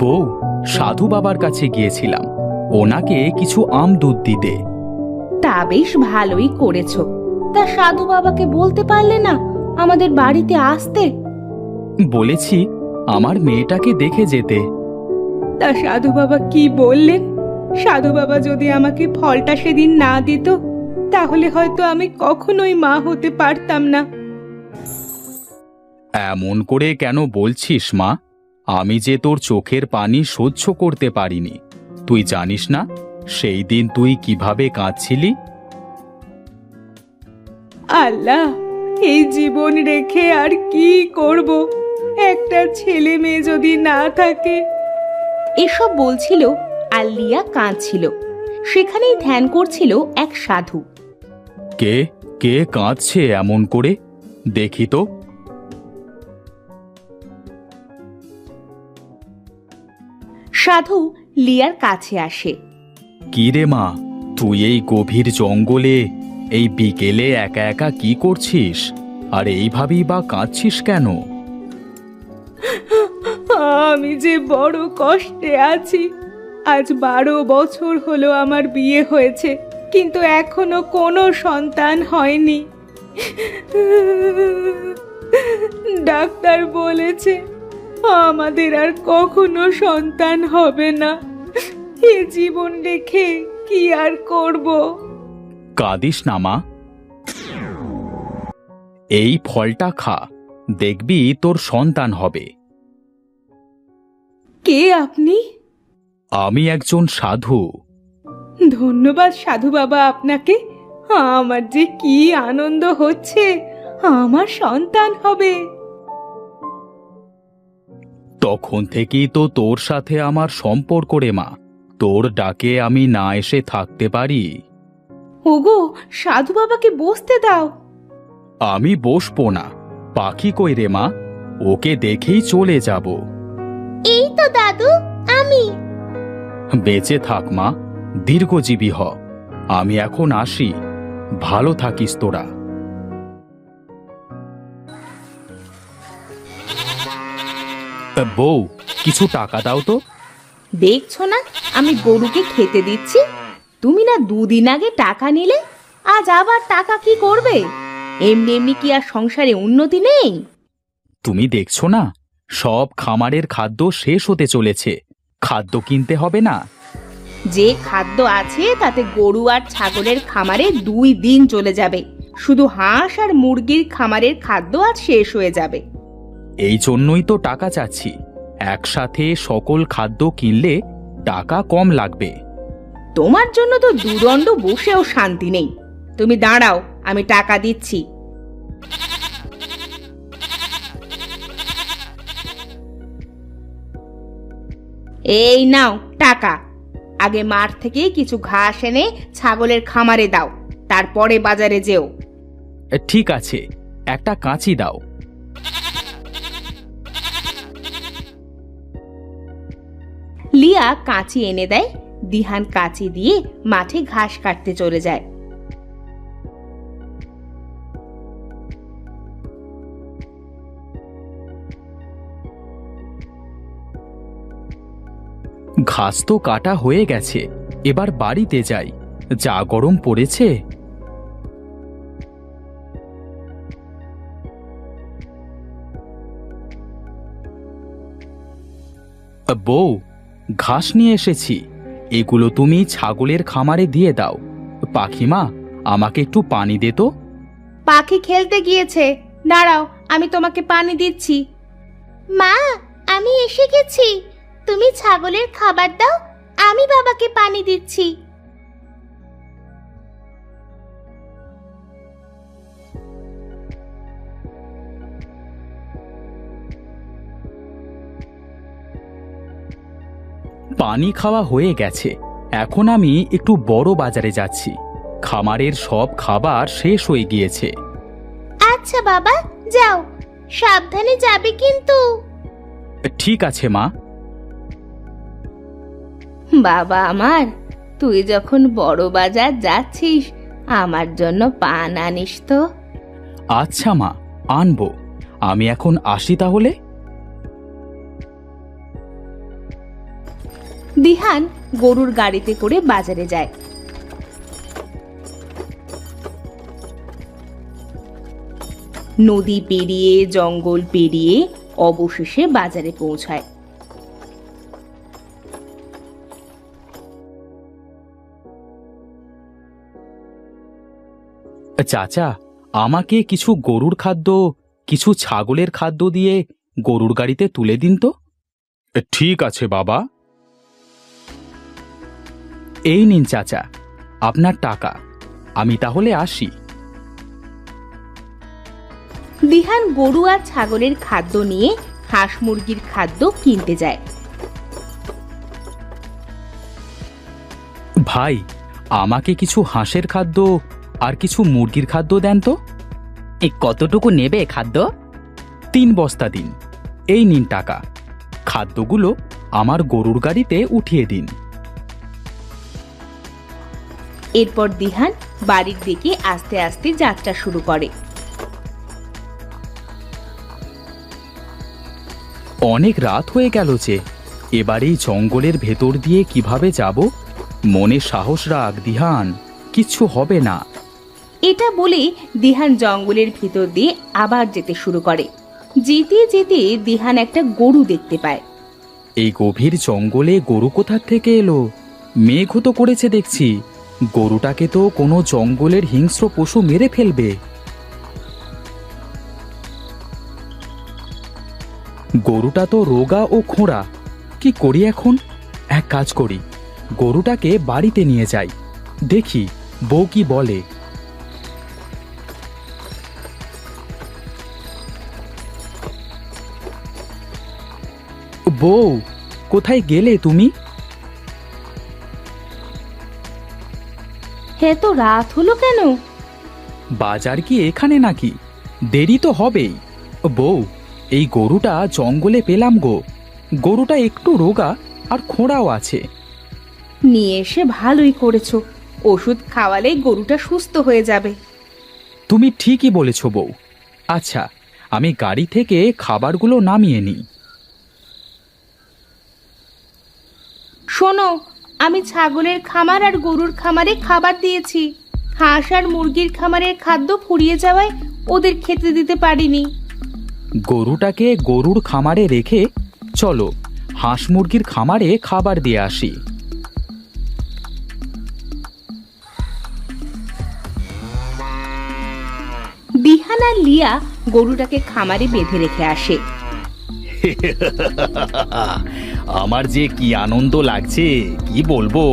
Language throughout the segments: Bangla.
বউ, সাধু বাবার কাছে গিয়েছিলাম ওনাকে কিছু আম দুধ দিতে। তা বেশ ভালোই করেছো। তা সাধু বাবাকে বলতে পারলে না আমাদের বাড়িতে আসতে? বলেছি আমার মেয়েটাকে দেখে যেতে। তা সাধু বাবা কি বললেন? সাধু বাবা যদি আমাকে ফলটা সেদিন না দিত তাহলে হয়তো আমি কখনোই মা হতে পারতাম না। এমন করে কেন বলছিস মা? আমি যে তোর চোখের পানি সহ্য করতে পারিনি। তুই জানিস না সেই দিন তুই কিভাবে কাঁদছিলি? আল্লাহ, এই জীবন রেখে আর কি করব? একটা ছেলে মেয়ে যদি না থাকে। এসব বলছিল আর লিয়া কাঁদছিল। সেখানেই ধ্যান করছিল এক সাধু। কে কে কাঁদছে এমন করে? দেখি তো। সাধু লিয়ার কাছে আসে। কি রে মা, তুই এই গভীর জঙ্গলে এই বিকেলে একা একা কি করছিস? আর এইভাবেই বা কাঁদছিস কেন? আমি যে বড় কষ্টে আছি। আজ 12 বছর হলো আমার বিয়ে হয়েছে, কিন্তু এখনো কোনো সন্তান হয়নি। ডাক্তার বলেছে আমাদের আর কখনো সন্তান হবে না। এ জীবন রেখে কি আর করব? কাঁদিস না মা, এই ফলটা খা, দেখবি তোর সন্তান হবে। কে আপনি? আমি একজন সাধু। ধন্যবাদ সাধু বাবা আপনাকে। আমার যে কি আনন্দ হচ্ছে, আমার সন্তান হবে। তখন থেকেই তো তোর সাথে আমার সম্পর্ক রে মা। তোর ডাকে আমি না এসে থাকতে পারি? ওগো, সাধু বাবাকে বসতে দাও। আমি বসবো না। পাখি কই রে মা? ওকে দেখেই চলে যাব। এই তো দাদু, আমি। বেঁচে থাক মা, দীর্ঘজীবী হ। আমি এখন আসি, ভালো থাকিস তোরা। বউ, কিছু টাকা দাও তো। দেখছো না আমি গরুকে খেতে দিচ্ছি? তুমি না 2 দিন আগে টাকা নিলে, আজ আবার টাকা কি করবে? এমনি এমনি কি আর সংসারে উন্নতি নেই? তুমি দেখছো না সব খামারের খাদ্য শেষ হতে চলেছে। খাদ্য কিনতে হবে না। যে খাদ্য আছে তাতে গরু আর ছাগলের খামারে 2 দিন চলে যাবে। শুধু হাঁস আর মুরগির খামারের খাদ্য আজ শেষ হয়ে যাবে। এই জন্যই তো টাকা চাচ্ছি। একসাথে সকল খাদ্য কিনলে টাকা কম লাগবে। তোমার জন্য তো দুদণ্ড বসেও শান্তি নেই। তুমি দাঁড়াও, আমি টাকা দিচ্ছি। এই নাও টাকা। আগে মাঠ থেকে কিছু ঘাস এনে ছাগলের খামারে দাও, তারপরে বাজারে যেও। ঠিক আছে, একটা কাঁচি দাও। লিয়া কাঁচি এনে দেয়। দিহান কাঁচি দিয়ে মাঠে ঘাস কাটতে চলে যায়। ঘাস তো কাটা হয়ে গেছে, এবার বাড়িতে যাই। যা গরম পড়েছে। বউ, ঘাস নিয়ে এসেছি। এগুলো তুমি ছাগলের খামারে দিয়ে দাও। পাখিমা, আমাকে একটু পানি দে তো। পাখি খেলতে গিয়েছে, দাঁড়াও আমি তোমাকে পানি দিচ্ছি। মা, আমি এসে গেছি। তুমি ছাগলের খাবার দাও, আমি বাবাকে পানি দিচ্ছি। পানি খাওয়া হয়ে গেছে। এখন আমি একটু বড় বাজারে যাচ্ছি। খামারের সব খাবার শেষ হয়ে গিয়েছে। আচ্ছা বাবা, যাও, সাবধানে যাবে কিন্তু। ঠিক আছে মা। বাবা আমার, তুই যখন বড় বাজার যাচ্ছিস আমার জন্য পান আনিস তো। আচ্ছা মা, আনবো। আমি এখন আসি তাহলে। দিহান গরুর গাড়িতে করে বাজারে যায়। নদী পেরিয়ে জঙ্গল পেরিয়ে অবশেষে বাজারে পৌঁছায়। চাচা, আমাকে কিছু গরুর খাদ্য, কিছু ছাগলের খাদ্য দিয়ে গরুর গাড়িতে তুলে দিন তো। ঠিক আছে বাবা। এই নিন চাচা, আপনার টাকা। আমি তাহলে আসি। দিহান গরু আর ছাগলের খাদ্য নিয়ে হাঁস মুরগির খাদ্য কিনতে যায়। ভাই, আমাকে কিছু হাঁসের খাদ্য আর কিছু মুরগির খাদ্য দেন তো। কতটুকু নেবে খাদ্য? 3 বস্তা দিন। এই নিন টাকা। খাদ্যগুলো আমার গরুর গাড়িতে উঠিয়ে দিন। এরপর দিহান বাড়ির দিকে আস্তে আস্তে যাত্রা শুরু করে। অনেক রাত হয়ে গেল যে, এবার এই জঙ্গলের ভেতর দিয়ে কিভাবে যাব? মনে সাহস রাখ দিহান, কিচ্ছু হবে না। এটা বলে দিহান জঙ্গলের ভিতর দিয়ে আবার যেতে শুরু করে। যেতে যেতে দিহান একটা গরু দেখতে পায়। এই গভীর জঙ্গলে গরু কোথা থেকে এলো? মেঘ তো করেছে দেখছি। গরুটাকে তো কোনো জঙ্গলের হিংস্র পশু মেরে ফেলবে। গরুটা তো রোগা ও খোঁড়া। কি করি এখন? এক কাজ করি, গরুটাকে বাড়িতে নিয়ে যাই, দেখি বউ কি বলে। বউ, কোথায় গেলে তুমি? হ্যাঁ, তো রাত হলো কেন? বাজার কি এখানে নাকি? দেরি তো হবেই। বউ, এই গরুটা জঙ্গলে পেলাম গো। গরুটা একটু রোগা আর খোঁড়াও আছে। নিয়ে এসে ভালোই করেছো। ওষুধ খাওয়ালে গরুটা সুস্থ হয়ে যাবে। তুমি ঠিকই বলেছ বউ। আচ্ছা, আমি গাড়ি থেকে খাবারগুলো নামিয়ে নিই। শোনো, আমি ছাগলের খামার আর গরুর খামারে খাবার দিয়েছি। হাঁস আর মুরগির খামারের খাদ্য ফুরিয়ে যাওয়ায় ওদের খেতে দিতে পারিনি। গরুটাকে গরুর খামারে রেখে চলো হাঁস মুরগির খামারে খাবার দিয়ে আসি। দিহান আর লিয়া গরুটাকে খামারে বেঁধে রেখে আসে। আমার যে কি আনন্দ লাগছে কি বলবো।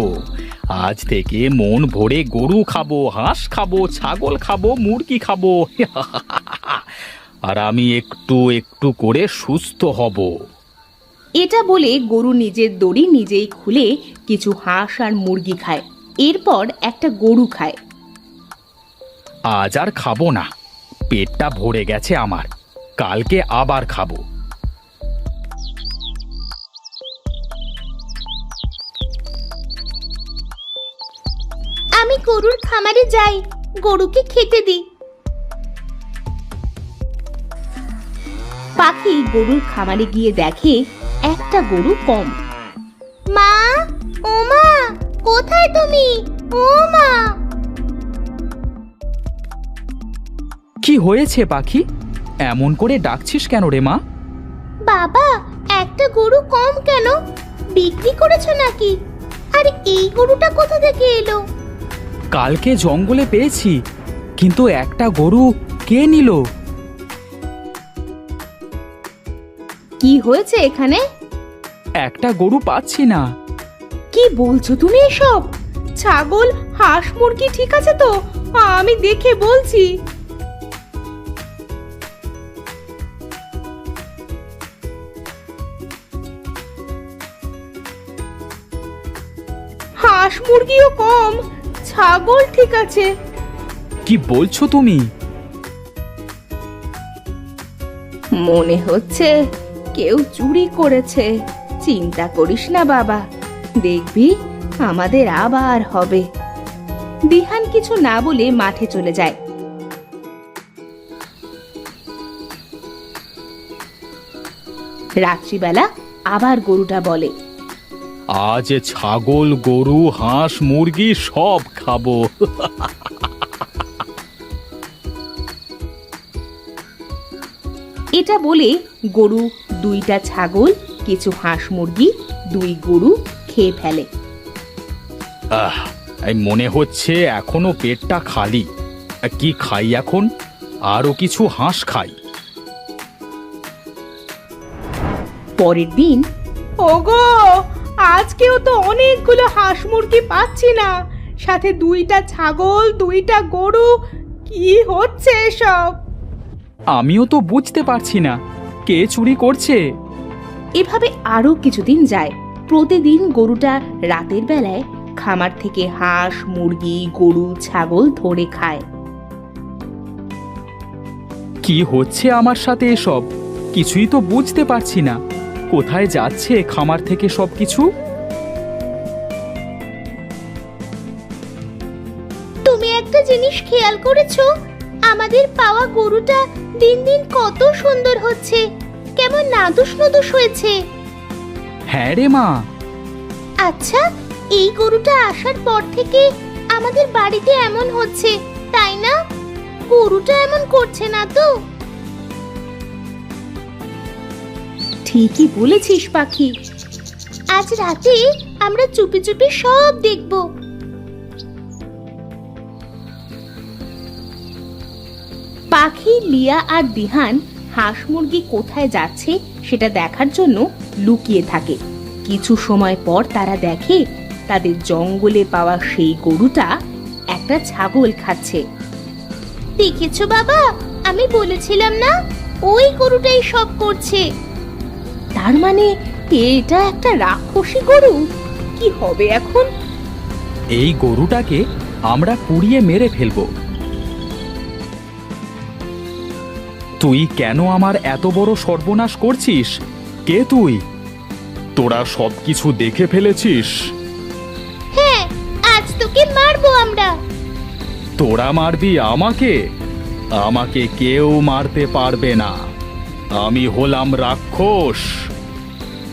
আজ থেকে মন ভরে গরু খাবো, হাঁস খাবো, ছাগল খাবো, মুরগি খাবো। আর আমি একটু একটু করে সুস্থ হব। এটা বলে গরু নিজের দড়ি নিজেই খুলে কিছু হাঁস আর মুরগি খায়। এরপর একটা গরু খায়। আজ আর খাবো না, পেটটা ভরে গেছে আমার। কালকে আবার খাবো। আমি গরুর খামারে যাই, গরুকে খেতে দিই। পাখি গরুর খামারে গিয়ে দেখে একটা গরু কম। মা, ও মা, কোথায় তুমি? ও মা! কি হয়েছে পাখি? এমন করে ডাকছিস কেন রে মা? বাবা, একটা গরু কম কেন? বিক্রি করেছো নাকি? আর এই গরুটা কোথা থেকে এলো? কালকে জঙ্গলে পেয়েছি, কিন্তু একটা গরু কে নিল? কি হয়েছে এখানে? একটা গরু পাচ্ছি না। কি বলছো তুমি এসব? ছাগল, হাঁস, মুরগি ঠিক আছে তো? আমি দেখে বলছি। হাঁস মুরগিও কম, ছাগল ঠিক আছে। কি বলছো তুমি? মনে হচ্ছে কেউ চুরি করেছে। চিন্তা করিস না বাবা, দেখবি আমাদের আবার হবে। দিহান কিছু না বলে মাঠে চলে যায়। রাত্রিবেলা আবার গরুটা বলে, আজ ছাগল গরু হাঁস মুরগি সব খাবো। এটা বলে গরু 2টা ছাগল, কিছু হাঁস মুরগি, 2 গরু খেয়ে ফেলে। এই মনে হচ্ছে এখনো পেটটা খালি। কি খাই এখন? আরো কিছু হাঁস খাই। পরের দিন, ওগো, আজকেও তো অনেকগুলো হাঁস মুরগি পাচ্ছি না, সাথে 2টা ছাগল, 2টা গরু, কি হচ্ছে এসব? আমিও তো বুঝতে পারছি না কে চুরি করছে। এভাবে আরো কিছুদিন যায়। প্রতিদিন গরুটা রাতের বেলায় খামার থেকে হাঁস মুরগি গরু ছাগল ধরে খায়। কি হচ্ছে আমার সাথে এসব? কিছুই তো বুঝতে পারছি না। কোথায় যাচ্ছে খামার থেকে সবকিছু? তুমি একটা জিনিস খেয়াল করেছো? আমাদের পাওয়া গরুটা দিন দিন কত সুন্দর হচ্ছে, কেমন নাদুস নদুস হয়েছে। হ্যাঁ রে মা। আচ্ছা, এই গরুটা আসার পর থেকে আমাদের বাড়িতে এমন হচ্ছে, তাই না? গরুটা এমন করছে না তো? ঠিকই বলেছিস পাখি। আজ রাতে আমরা চুপি চুপি সব দেখব। পাখি, লিয়া আর দিহান হাঁস মুরগি কোথায় যাচ্ছে সেটা দেখার জন্য লুকিয়ে থাকে। কিছু সময় পর তারা দেখে তাদের জঙ্গলে পাওয়া সেই গরুটা একটা ছাগল খাচ্ছে। দেখেছো বাবা, আমি বলেছিলাম না, ওই গরুটাই সব করছে। তার মানে এটা একটা রাক্ষসী গরু। কি হবে এখন? এই গরুটাকে আমরা পুড়িয়ে মেরে ফেলবো। তুই কেন আমার এত বড় সর্বনাশ করছিস? কে তুই? তোরা সবকিছু দেখে ফেলেছিস? হ্যাঁ, আজ তোকে মারবো আমরা। তোরা মারবি আমাকে? আমাকে কেউ মারতে পারবে না। আমি হলাম রাক্ষস।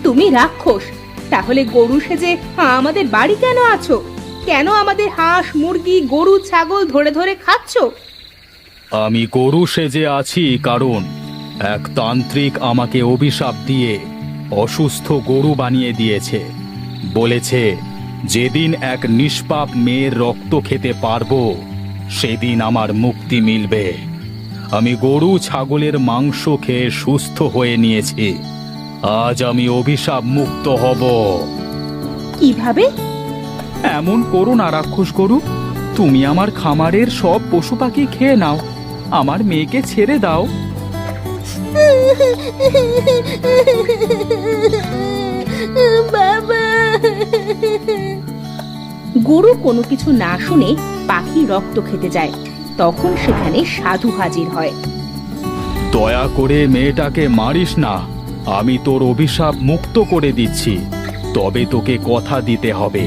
তুমি রাক্ষস? তাহলে গরু সেজে আমাদের বাড়ি কেন আছো? কেন আমাদের হাঁস মুরগি গরু ছাগল ধরে ধরে খাচ্ছো? আমি গরু সেজে আছি কারণ এক তান্ত্রিক আমাকে অভিশাপ দিয়ে অসুস্থ গরু বানিয়ে দিয়েছে। বলেছে যেদিন এক নিষ্পাপ মেয়ের রক্ত খেতে পারবো সেদিন আমার মুক্তি মিলবে। আমি গরু ছাগলের মাংস খেয়ে সুস্থ হয়ে নিয়েছি। আজ আমি অভিশাপ মুক্ত হব। কিভাবে? এমন করো না রাক্ষস গরু। তুমি আমার খামারের সব পশু পাখি খেয়ে নাও। আমার মেয়েকে ছেড়ে দাও। বাবা। গরু কোনো কিছু না শুনে পাখি রক্ত খেতে যায়। তখন সেখানে সাধু হাজির হয়। দয়া করে মেয়েটাকে মারিস না। আমি তোর অভিশাপ মুক্ত করে দিচ্ছি। তবে তোকে কথা দিতে হবে।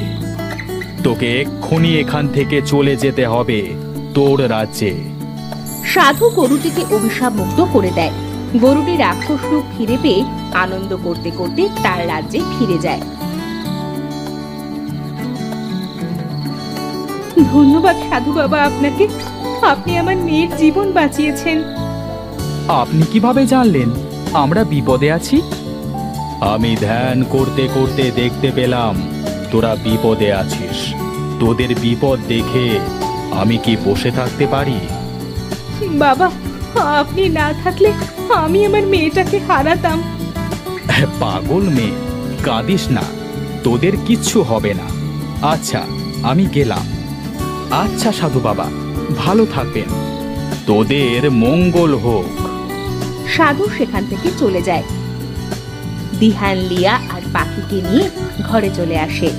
তোকে এক্ষুনি এখান থেকে চলে যেতে হবে তোর রাজ্যে। সাধু গরুটিকে অভিশাপ মুক্ত করে দেয়। গরুটি রাক্ষস রূপ ফিরে পেয়ে আনন্দ করতে করতে তার রাজ্যে ফিরে যায়। ধন্যবাদ সাধু বাবা আপনাকে। আপনি আমার মেয়ের জীবন বাঁচিয়েছেন। আপনি কিভাবে জানলেন আমরা বিপদে আছি? আমি ধ্যান করতে করতে দেখতে পেলাম তোরা বিপদে আছিস। তোদের বিপদ দেখে আমি কি বসে থাকতে পারি? বাবা, আপনি না থাকলে আমি আমার মেয়েটাকে হারাতাম। পাগল মেয়ে, কাঁদিস না। তোদের কিচ্ছু হবে না। আচ্ছা, আমি গেলাম। আচ্ছা সাধু বাবা, ভালো থাকবেন। তোদের মঙ্গল হোক। সাধু সেখান থেকে চলে যায়। দিহান, লিয়া আর পাখিকে নিয়ে ঘরে চলে আসে।